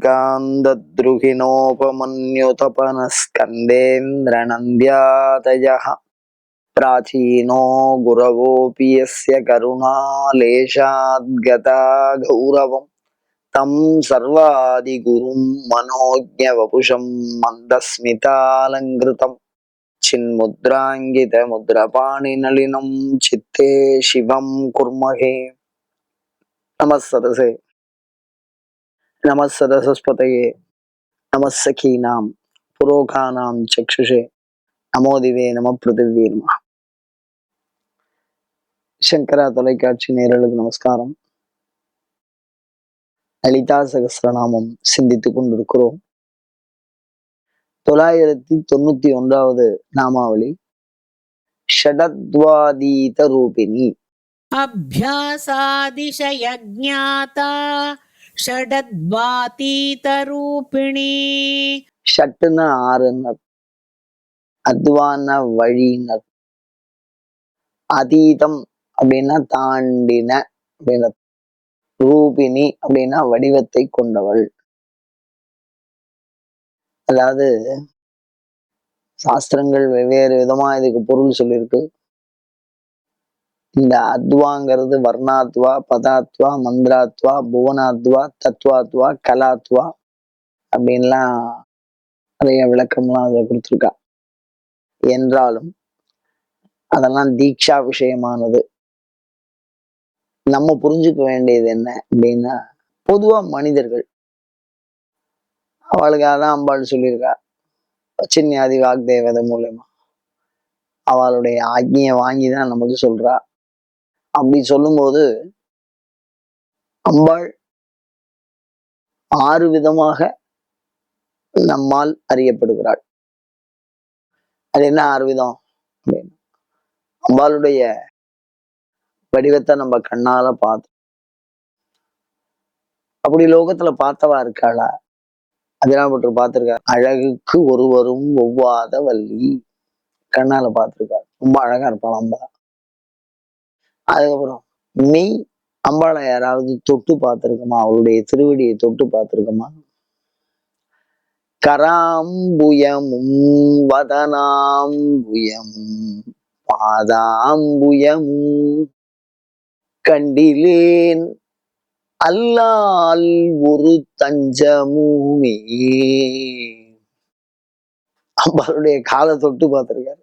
श्रीकान्तद्रुहिणोपमन्युतपनस्कन्देन्द्रनन्द्यातयः प्राचीनो गुरवोऽपि यस्य करुणालेशाद्गता गौरवम् तं सर्वादिगुरुं मनोज्ञवपुषं मन्दस्मितालङ्कृतं चिन्मुद्राङ्गितमुद्रपाणिनलिनं चित्ते शिवं कुर्महे। नमः सदसे नमः सदसस्पतये नमः सखीनां पुरोखानां चक्षुषे நமோ திவே நம பிருத்திவே நம. சங்கரா தொலைக்காட்சி நேயர்களுக்கு நமஸ்காரம். லலிதா சகஸ்ரநாமம் சிந்தித்துக் கொண்டிருக்கிறோம். 991வது நாமாவளி ஷடத்வாதீத ரூபிணி. அபியாசாதிஷயஜ்ஞாதா ஷடத்வாதீத ரூபிணி. ஷட்டுன்னா ஆறுன்னர், அத்வான வழியினர், அதீதம் அப்படின்னா தாண்டின அப்படின்னா, ரூபிணி அப்படின்னா வடிவத்தை கொண்டவள். அதாவது சாஸ்திரங்கள் வெவ்வேறு விதமா இதுக்கு பொருள் சொல்லியிருக்கு. இந்த அத்வாங்கிறது வர்ணாத்வா, பதாத்வா, மந்திராத்வா, புவனாத்வா, தத்வாத்வா, கலாத்வா அப்படின்லாம் நிறைய விளக்கம்லாம் அதுல கொடுத்துருக்கா. என்றாலும் அதெல்லாம் தீட்சா விஷயமானது. நம்ம புரிஞ்சுக்க வேண்டியது என்ன அப்படின்னா, பொதுவா மனிதர்கள் அவளுக்காக தான் அம்பாள் சொல்லியிருக்கா. சின்னியாதி வாக்தேவதை மூலமா அவளுடைய ஆக்ஞையை வாங்கிதான் நமக்கு சொல்றா. அப்படி சொல்லும்போது அம்பாள் 6 விதமாக நம்மால் அறியப்படுகிறாள். அது என்ன 6 விதம் அப்படின்னு, அம்பாளுடைய வடிவத்தை நம்ம கண்ணால பார்த்தோம். அப்படி லோகத்துல பார்த்தவா இருக்காளா? அதிராபட்டு பார்த்திருக்காரு. அழகுக்கு ஒருவரும் ஒவ்வாத வள்ளி, கண்ணால பார்த்திருக்காரு. ரொம்ப அழகா இருப்பாள் அம்பா. அதுக்கப்புறம் மெய் அம்பாளை யாராவது தொட்டு பார்த்திருக்கோமா? அவளுடைய திருவடியை தொட்டு பார்த்திருக்கோமா? கராம்புயமும் வதனாம்புயமும் பாதாம்புயமும் கண்டிலேன் அல்லால் ஒரு தஞ்சமுமே. அம்பாளுடைய காலை தொட்டு பார்த்திருக்காரு.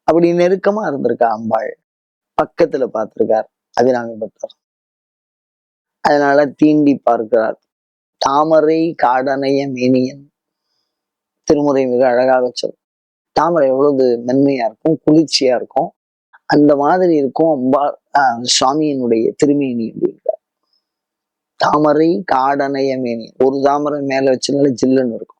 அப்படி நெருக்கமா இருந்திருக்கா அம்பாள். பக்கத்துல பார்த்திருக்கார் அபிராமி பட்டர். அதனால தீண்டி பார்க்கிறார். தாமரை காடனைய மேனியன் திருமுறை மிக அழகாக சொல். தாமரை எவ்வளவு மென்மையா இருக்கும், குளிர்ச்சியா இருக்கும். அந்த மாதிரி இருக்கும் அம்பாள் சுவாமியினுடைய திருமேனி அப்படிங்கிறார். தாமரை காடனைய மேனியன். ஒரு தாமரை மேல வச்சுனால ஜில்லுன்னு இருக்கும்.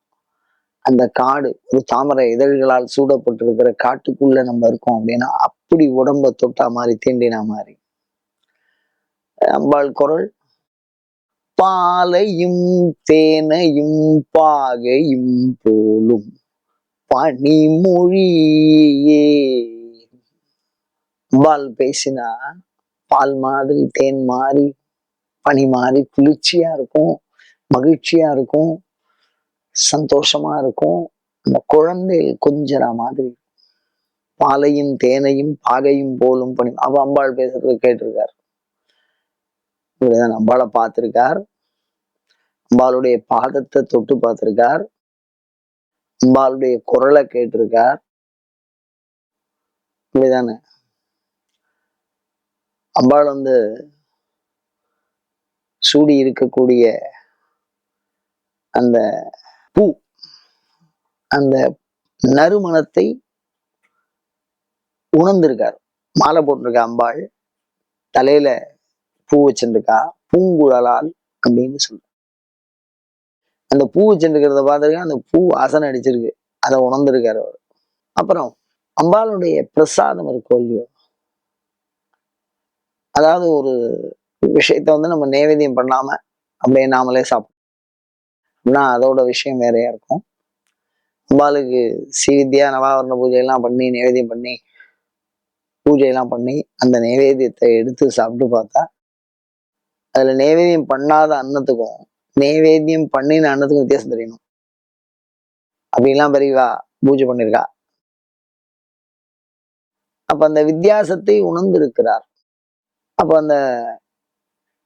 அந்த காடு ஒரு தாமரை இதழ்களால் சூடப்பட்டிருக்கிற காட்டுக்குள்ள நம்ம இருக்கோம் அப்படின்னா அப்படி உடம்ப தொட்டா மாதிரி தீண்டினா மாதிரி. அம்பாள் குரல் பாலையும் தேனையும் பாகையும் போலும் பனிமொழியே. அம்பாள் பேசினா பால் மாதிரி, தேன் மாதிரி, பனி மாதிரி குளிர்ச்சியா இருக்கும், மகிழ்ச்சியா இருக்கும், சந்தோஷமா இருக்கும். அந்த குழந்தை கொஞ்சற மாதிரி. பாலையும் தேனையும் பாகையும் போலும் பனி. அவ அம்பாள் பேசுறது கேட்டிருக்கார். இப்படிதான் அம்பாளை பார்த்திருக்கார். அம்பாளுடைய பாதத்தை தொட்டு பார்த்திருக்கார். அம்பாளுடைய குரலை கேட்டிருக்கார். இப்படிதானே அம்பாள் சூடி இருக்கக்கூடிய அந்த பூ, அந்த நறுமணத்தை உணர்ந்திருக்கார். மாலை போட்டிருக்கா அம்பாள், தலையில பூ வச்சுருக்கா, பூங்குழலால் அப்படின்னு சொல்ற. அந்த பூ வச்சுருக்கிறத பார்த்துருக்கா. அந்த பூ வாசனை அடிச்சிருக்கு, அதை உணர்ந்திருக்காரு அவர். அப்புறம் அம்பாளுடைய பிரசாதம் இருக்கோ இல்லையோ, அதாவது ஒரு விஷயத்த நம்ம நைவேத்தியம் பண்ணாம அப்படியே நாமளே சாப்பிட்டோம்னா அதோட விஷயம் வேறையா இருக்கும். அம்பாளுக்கு ஸ்ரீவித்யா நவாவரண பூஜையெல்லாம் பண்ணி நைவேத்தியம் பண்ணி பூஜையெல்லாம் பண்ணி அந்த நைவேத்தியத்தை எடுத்து சாப்பிட்டு பார்த்தா அதுல நைவேத்தியம் பண்ணாத அன்னத்துக்கும் நைவேத்தியம் பண்ணின அன்னத்துக்கும் வித்தியாசம் தெரியணும். அப்படின்லாம் பெரியவா பூஜை பண்ணிருக்கா. அப்ப அந்த வித்தியாசத்தை உணர்ந்திருக்கிறார். அப்ப அந்த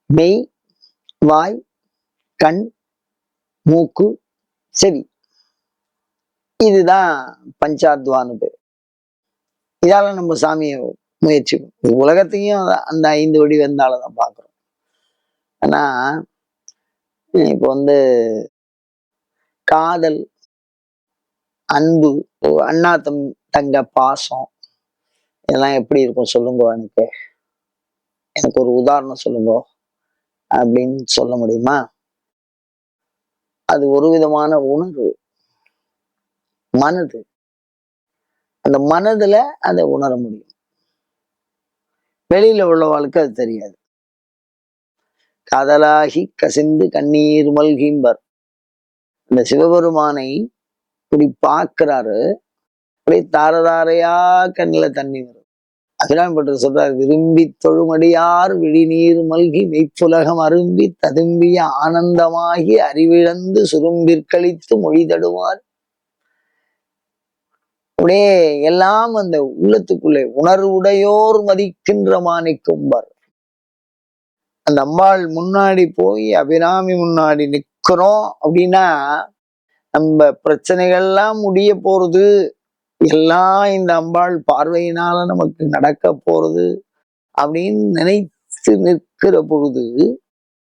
மெய், வாய், கண், மூக்கு, செவி, இதுதான் பஞ்சாத்வான்னு பேர். இதால நம்ம சாமியை முயற்சிக்கும். உலகத்தையும் அந்த 5 வடிவந்தாலதான் பார்க்கிறோம். ஆனா இப்ப காதல், அன்பு, அண்ணா தங்க பாசம், இதெல்லாம் எப்படி இருக்கும் சொல்லுங்க. எனக்கு ஒரு உதாரணம் சொல்லுங்க அப்படின்னு சொல்ல முடியுமா? அது ஒரு விதமான உணர்வு, மனது. அந்த மனதுல அதை உணர முடியும். வெளியில உள்ளவாளுக்கு அது தெரியாது. காதலாகி கசிந்து கண்ணீர் மல்கிம்பர். இந்த சிவபெருமானை இப்படி பார்க்கிறாரு, அப்படியே தாரதாரையா கண்ணுல தண்ணி வரும். அபிராமி பட்டர் சொல்றாரு, விரும்பி தொழுமடியார் விழிநீர் மல்கி மெய்ப்புலகம் அரும்பி ததும்பிய ஆனந்தமாகி அறிவிழந்து சுரும்பிற்கழித்து மொழி தடுவார். அப்படியே எல்லாம் அந்த உள்ளத்துக்குள்ளே உணர்வுடையோர் மதிக்கின்ற மாணிக்கும்பர். அந்த அம்பாள் முன்னாடி போய் அபிராமி முன்னாடி நிக்கிறோம் அப்படின்னா நம்ம பிரச்சனைகள்லாம் முடிய போறது, எல்லாம் இந்த அம்பாள் பார்வையினால நமக்கு நடக்க போறது அப்படின்னு நினைத்து நிற்கிற பொழுது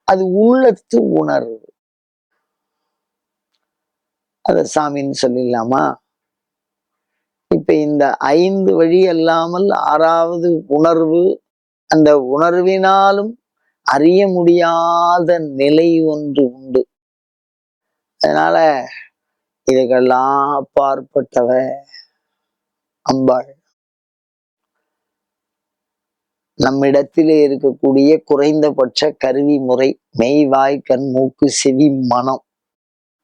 அது உள்ளத்து உணர்வு. அத சாமின்னு சொல்லிடலாமா? இப்ப இந்த 5 வழி அல்லாமல் 6வது உணர்வு, அந்த உணர்வினாலும் அறிய முடியாத நிலை ஒன்று உண்டு. அதனால இதுக்கெல்லாம் அப்பாற்பட்டவ அம்பாள். நம்மிடத்திலே இருக்கக்கூடிய குறைந்தபட்ச கருவி முறை மெய், வாய், கண், மூக்கு, செவி, மனம்.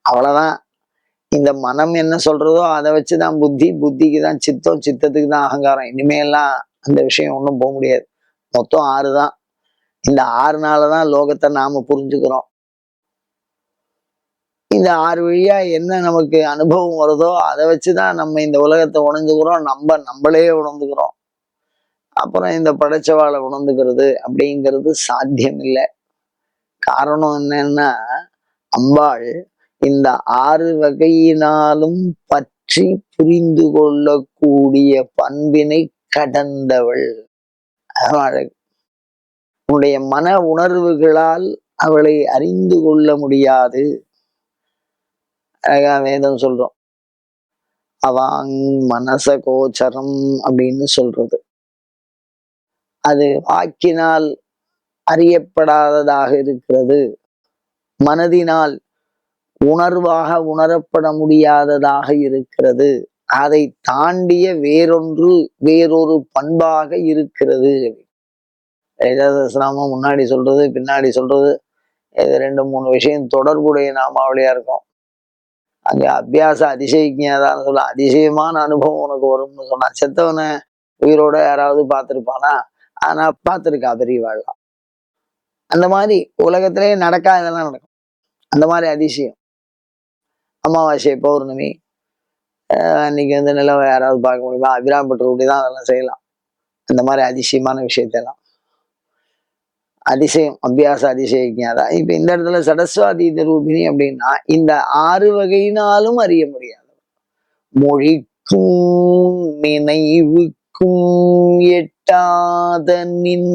அவ்வளவுதான். இந்த மனம் என்ன சொல்றதோ அதை வச்சுதான் புத்தி, புத்திக்கு தான் சித்தம், சித்தத்துக்கு தான் அகங்காரம். இனிமேலாம் அந்த விஷயம் ஒன்றும் போக முடியாது. மொத்தம் 6 தான். இந்த 6னாலதான் லோகத்தை நாம புரிஞ்சுக்கிறோம். இந்த 6 வழியா என்ன நமக்கு அனுபவம் வருதோ அதை வச்சுதான் நம்ம இந்த உலகத்தை உணர்ந்துக்கிறோம். நம்மளே உணர்ந்துக்கிறோம். அப்புறம் இந்த படைச்சவாளை உணர்ந்துக்கிறது அப்படிங்கிறது சாத்தியம் இல்லை. காரணம் என்னன்னா, அம்பாள் இந்த 6 வகையினாலும் பற்றி புரிந்து கொள்ளக்கூடிய பண்பினை கடந்தவள். உன்னுடைய மன உணர்வுகளால் அவளை அறிந்து கொள்ள முடியாது. அழகா வேதம் சொல்றோம், அவாங் மனச கோச்சரம் அப்படின்னு சொல்றது. அது வாக்கினால் அறியப்படாததாக இருக்கிறது, மனதினால் உணர்வாக உணரப்பட முடியாததாக இருக்கிறது, அதை தாண்டிய வேறொரு பண்பாக இருக்கிறது. ஏகாதசநாமம் முன்னாடி சொல்றது பின்னாடி சொல்றது, இது 2-3 விஷயம் தொடர்புடைய நாமாவளியா இருக்கும். அங்க அபியாச அதிசயிக்ஞாதான்னு சொல்ல, அதிசயமான அனுபவம் உனக்கு வரும்னு சொன்னா. செத்தவனை உயிரோட யாராவது பார்த்திருப்பானா? ஆனா பார்த்திருக்கா பெரியவாழ்லாம். அந்த மாதிரி உலகத்திலே நடக்காததெல்லாம் நடக்கும். அந்த மாதிரி அதிசயம். அமாவாசை, பௌர்ணமி அன்னைக்கு நிலவை யாராவது பார்க்க முடியுமா? அபிராமி பட்டர் தான் அதெல்லாம் செய்யலாம். அந்த மாதிரி அதிசயமான விஷயத்தெல்லாம். அதிசயம், அபியாச அதிசயிக்காதா. இப்ப இந்த இடத்துல சடஸ்வாதீத ரூபிணி அப்படின்னா இந்த 6 வகையினாலும் அறிய முடியாது. மொழிக்கும் நினைவுக்கும் எட்டாத நின்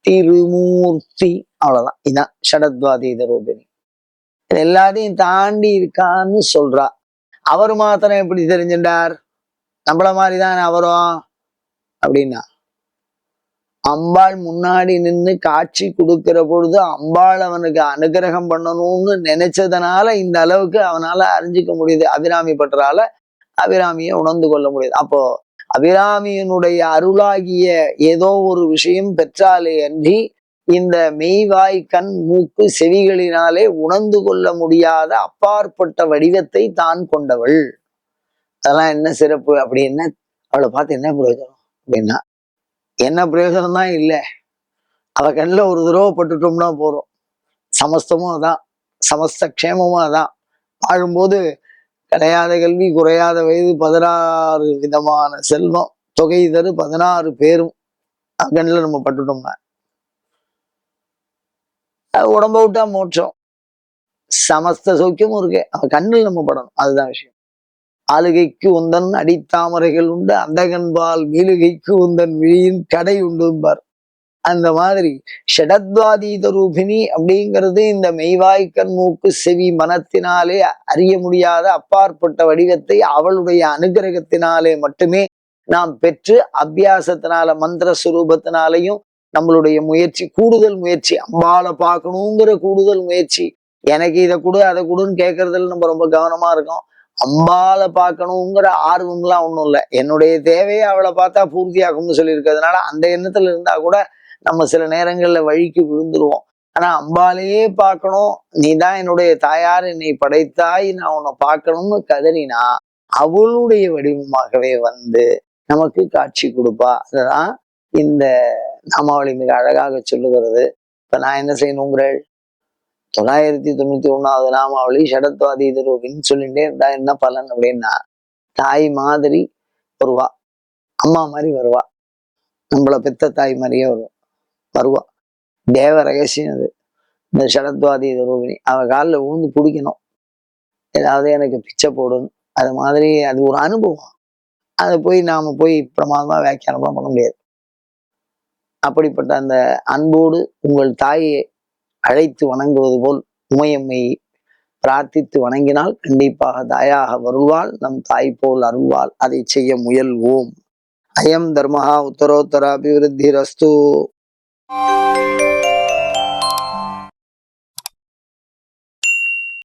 திருமூர்த்தி. அவ்வளவுதான். இதான் ஷடத்வாதீத ரூபிணி. எல்லாத்தையும் தாண்டி இருக்கான்னு சொல்றா. அவர் மாத்திரம் எப்படி தெரிஞ்சின்றார்? நம்மள மாதிரிதான் அவரும் அப்படின்னா, அம்பாள் முன்னாடி நின்று காட்சி கொடுக்கிற பொழுது அம்பாள் அவனுக்கு அனுகிரகம் பண்ணணும்னு நினைச்சதுனால இந்த அளவுக்கு அவனால அறிஞ்சிக்க முடியுது. அபிராமி பட்டரால அபிராமியை உணர்ந்து கொள்ள முடியுது. அப்போ அபிராமியினுடைய அருளாகிய ஏதோ ஒரு விஷயம் பெற்றாலே அன்றி இந்த மெய்வாய், கண், மூக்கு, செவிகளினாலே உணர்ந்து கொள்ள முடியாத அப்பாற்பட்ட வடிவத்தை தான் கொண்டவள். அதெல்லாம் என்ன சிறப்பு அப்படின்னு அவளை பார்த்து என்ன பிரயோஜனம் அப்படின்னா, என்ன பிரயோஜனம் தான் இல்லை. அவ கண்ணில் ஒரு தடவை பட்டுட்டோம்னா போறோம். சமஸ்தமும் அதான், சமஸ்த க்ஷேமமும் அதான். வாழும்போது கிடையாத கல்வி, குறையாத வயது, 16 விதமான செல்வம், தொகை தரு 16 பேரும் கண்ணில் நம்ம பட்டுட்டோம்னா உடம்ப விட்டா மோட்சம். சமஸ்த சௌக்கியமும் இருக்கு, அவ கண்ணில் நம்ம படணும், அதுதான் விஷயம். ஆளுகைக்கு உந்தன் அடித்தாமரைகள் உண்டு, அந்த கண்பால் மீளுகைக்கு உந்தன் விழியின் கடை உண்டும்பார். அந்த மாதிரி ஷடத்வாதீத ரூபிணி அப்படிங்கிறது இந்த மெய்வாய்க்கண் மூக்கு செவி மனத்தினாலே அறிய முடியாத அப்பாற்பட்ட வடிவத்தை அவளுடைய அனுகிரகத்தினாலே மட்டுமே நாம் பெற்று, அபியாசத்தினால மந்திர சுரூபத்தினாலையும் நம்மளுடைய முயற்சி, கூடுதல் முயற்சி, அம்பாளை பார்க்கணுங்கிற கூடுதல் முயற்சி. எனக்கு இதை கொடு அதை கொடுன்னு கேட்கறதுல நம்ம ரொம்ப கவனமா இருக்கோம். அம்பாளை பார்க்கணுங்கிற ஆர்வம்லாம் ஒன்றும் இல்லை. என்னுடைய தேவையை அவளை பார்த்தா பூர்த்தியாகும்னு சொல்லியிருக்கிறதுனால அந்த எண்ணத்துல இருந்தா கூட நம்ம சில நேரங்கள்ல வழிக்கு விழுந்துருவோம். ஆனா அம்பாலையே பார்க்கணும், நீதான் என்னுடைய தாயார், என்னை படைத்தாய், நான் உன்னை பார்க்கணும்னு கதறினா அவளுடைய வடிவமாகவே வந்து நமக்கு காட்சி கொடுப்பா. அதுதான் இந்த நாமாவளி மிக அழகாக சொல்லுகிறது. இப்ப நான் என்ன செய்யணுங்கிறேன், 991வது நாமாவளி ஷடத்வாதீத ரூபின்னு சொல்லிட்டே இருந்தா என்ன பலன் அப்படின்னா, தாய் மாதிரி வருவா, அம்மா மாதிரி வருவா, நம்மளை பெத்த தாய் மாதிரியே வருவா. தேவ ரகசியம் அது. இந்த ஷடத்வாதீத ரூபிணி அவ காலில் விழுந்து பிடிக்கணும், ஏதாவது எனக்கு பிச்சை போடணும். அது மாதிரி அது ஒரு அனுபவம். அதை போய் நாம போய் பிரமாதமா வியாக்கியானம்லாம் பண்ண முடியாது. அப்படிப்பட்ட அந்த அன்போடு உங்கள் தாயை அழைத்து வணங்குவது போல் உமையம்மை பிரார்த்தித்து வணங்கினால் கண்டிப்பாக தாயாக வருவாள், நம் தாய் போல் அருள்வாள். அதை செய்ய முயல்வோம். அயம் தர்மஹா உத்தரோத்தர அபிவிருத்தி ரஸ்து.